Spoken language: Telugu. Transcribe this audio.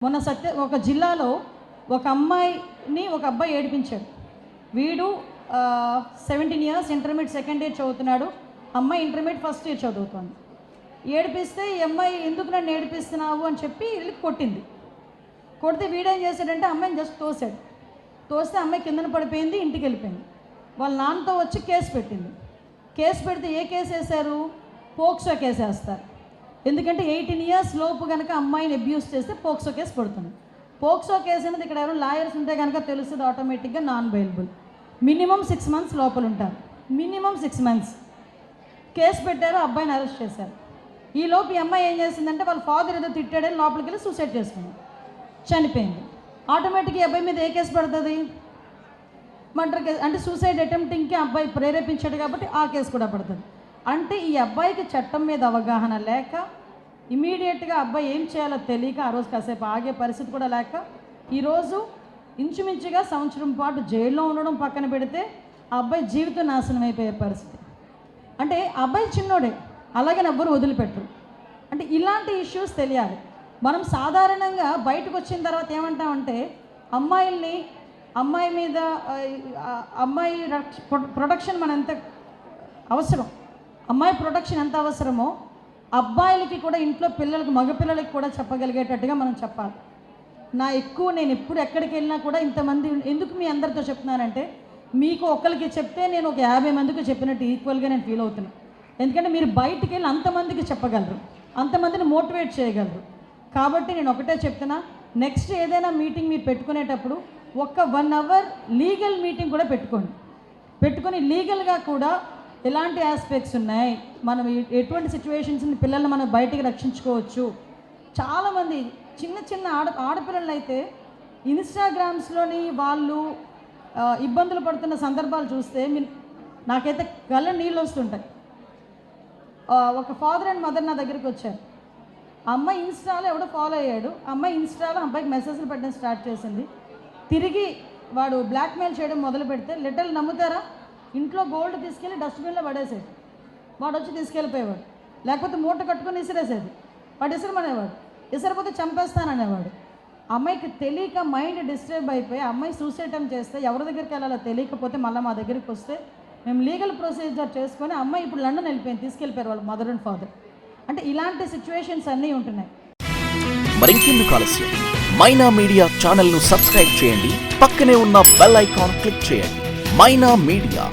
మొన్న ఒక జిల్లాలో ఒక అమ్మాయిని ఒక అబ్బాయి ఏడిపించాడు. వీడు 17 ఇయర్స్ ఇంటర్మీడియట్ సెకండ్ ఇయర్ చదువుతున్నాడు, అమ్మాయి ఇంటర్మీడియట్ ఫస్ట్ ఇయర్ చదువుతుంది. ఏడిపిస్తే ఈ అమ్మాయి ఎందుకు నన్ను ఏడిపిస్తున్నావు అని చెప్పి వీళ్ళకి కొట్టింది. కొడితే వీడేం చేశాడంటే అమ్మాయిని జస్ట్ తోస్తే అమ్మాయి కిందన పడిపోయింది, ఇంటికి వెళ్ళిపోయింది. వాళ్ళ నాన్నతో వచ్చి కేసు పెట్టింది. కేసు పెడితే ఏ కేసు వేశారు? పోక్సో కేసు వేస్తారు. ఎందుకంటే 18 ఇయర్స్ లోపు కనుక అమ్మాయిని అబ్యూస్ చేస్తే పోక్సో కేసు పడుతుంది. పోక్సో కేసు అనేది ఇక్కడ ఎవరు లాయర్స్ ఉంటే కనుక తెలుస్తుంది, ఆటోమేటిక్గా నాన్ బెయిలబుల్. మినిమం 6 months లోపల ఉంటారు. మినిమం 6 months కేసు పెట్టారు, అబ్బాయిని అరెస్ట్ చేశారు. ఈ లోపు ఈ అమ్మాయి ఏం చేసిందంటే వాళ్ళ ఫాదర్ ఏదో తిట్టాడని లోపలికి వెళ్ళి సూసైడ్ చేసుకుంది, చనిపోయింది. ఆటోమేటిక్గా ఈ అబ్బాయి మీద ఏ కేసు పడుతుంది? Murder case. అంటే సూసైడ్ అటెంప్టింగ్కి అబ్బాయి ప్రేరేపించాడు కాబట్టి ఆ కేసు కూడా పడుతుంది. అంటే ఈ అబ్బాయికి చట్టం మీద అవగాహన లేక, ఇమీడియట్గా అబ్బాయి ఏం చేయాలో తెలియక, ఆ రోజు కాసేపు ఆగే పరిస్థితి కూడా లేక, ఈరోజు ఇంచుమించుగా సంవత్సరం పాటు జైల్లో ఉండడం పక్కన పెడితే ఆ అబ్బాయి జీవితం నాశనం అయిపోయే పరిస్థితి. అంటే అబ్బాయి చిన్నోడే, అలాగే ఎవ్వరు వదిలిపెట్టరు. అంటే ఇలాంటి ఇష్యూస్ తెలియాలి. మనం సాధారణంగా బయటకు వచ్చిన తర్వాత ఏమంటామంటే అమ్మాయి మీద అమ్మాయి ప్రొటెక్షన్ మన ఎంత అవసరం, అమ్మాయి ప్రొటెక్షన్ ఎంత అవసరమో అబ్బాయిలకి కూడా ఇంట్లో పిల్లలకి, మగపిల్లలకి కూడా చెప్పగలిగేటట్టుగా మనం చెప్పాలి. నేను ఎప్పుడు ఎక్కడికి వెళ్ళినా కూడా ఇంతమంది ఎందుకు మీ అందరితో చెప్తున్నానంటే, మీకు ఒక్కరికి చెప్తే నేను ఒక 50 మందికి చెప్పినట్టు ఈక్వల్గా నేను ఫీల్ అవుతున్నాను. ఎందుకంటే మీరు బయటికి వెళ్ళి అంతమందికి చెప్పగలరు, అంతమందిని మోటివేట్ చేయగలరు. కాబట్టి నేను ఒకటే చెప్తున్నా, నెక్స్ట్ ఏదైనా మీటింగ్ మీరు పెట్టుకునేటప్పుడు ఒక 1 hour లీగల్ మీటింగ్ కూడా పెట్టుకొని లీగల్గా కూడా ఎలాంటి ఆస్పెక్ట్స్ ఉన్నాయి, మనం ఎటువంటి సిచ్యువేషన్స్ని పిల్లల్ని మనం బయటికి రక్షించుకోవచ్చు. చాలామంది చిన్న ఆడపిల్లలు అయితే ఇన్స్టాగ్రామ్స్లోని వాళ్ళు ఇబ్బందులు పడుతున్న సందర్భాలు చూస్తే నాకైతే కళ్ళ నీళ్ళు వస్తుంటాయి. ఒక ఫాదర్ అండ్ మదర్ నా దగ్గరికి వచ్చారు. ఆ అమ్మాయి ఇన్స్టాలో ఎవడో ఫాలో అయ్యాడు. అమ్మాయి ఇన్స్టాలో అబ్బాయికి మెసేజ్లు పెట్టడం స్టార్ట్ చేసింది. తిరిగి వాడు బ్లాక్మెయిల్ చేయడం మొదలు పెడితే లిటరల్ నమ్ముతారా, ఇంట్లో గోల్డ్ తీసుకెళ్ళి డస్ట్బిన్లో పడేసేది. వాడు వచ్చి తీసుకెళ్ళిపోయేవాడు, లేకపోతే మూట కట్టుకొని ఇసిరేసేది. వాడు ఇసరమనేవాడు, ఇసరిపోతే చంపేస్తాననేవాడు. అమ్మాయికి తెలియక మైండ్ డిస్టర్బ్ అయిపోయి అమ్మాయి సూసైడ్ అటెంప్ట్ చేస్తే ఎవరి దగ్గరికి వెళ్ళాలో తెలియకపోతే మళ్ళీ మా దగ్గరికి వస్తే మేము లీగల్ ప్రొసీజర్ చేసుకొని అమ్మాయి ఇప్పుడు లండన్ వెళ్ళిపోయింది, తీసుకెళ్ళిపోయారు వాళ్ళ మదర్ అండ్ ఫాదర్. అంటే ఇలాంటి సిచ్యువేషన్స్ అన్నీ ఉంటున్నాయి. మరింకెందుకు ఆలస్యం, మైనా మీడియా ఛానల్ను సబ్స్క్రైబ్ చేయండి, పక్కనే ఉన్న బెల్ ఐకాన్ క్లిక్ చేయండి. మైనా మీడియా,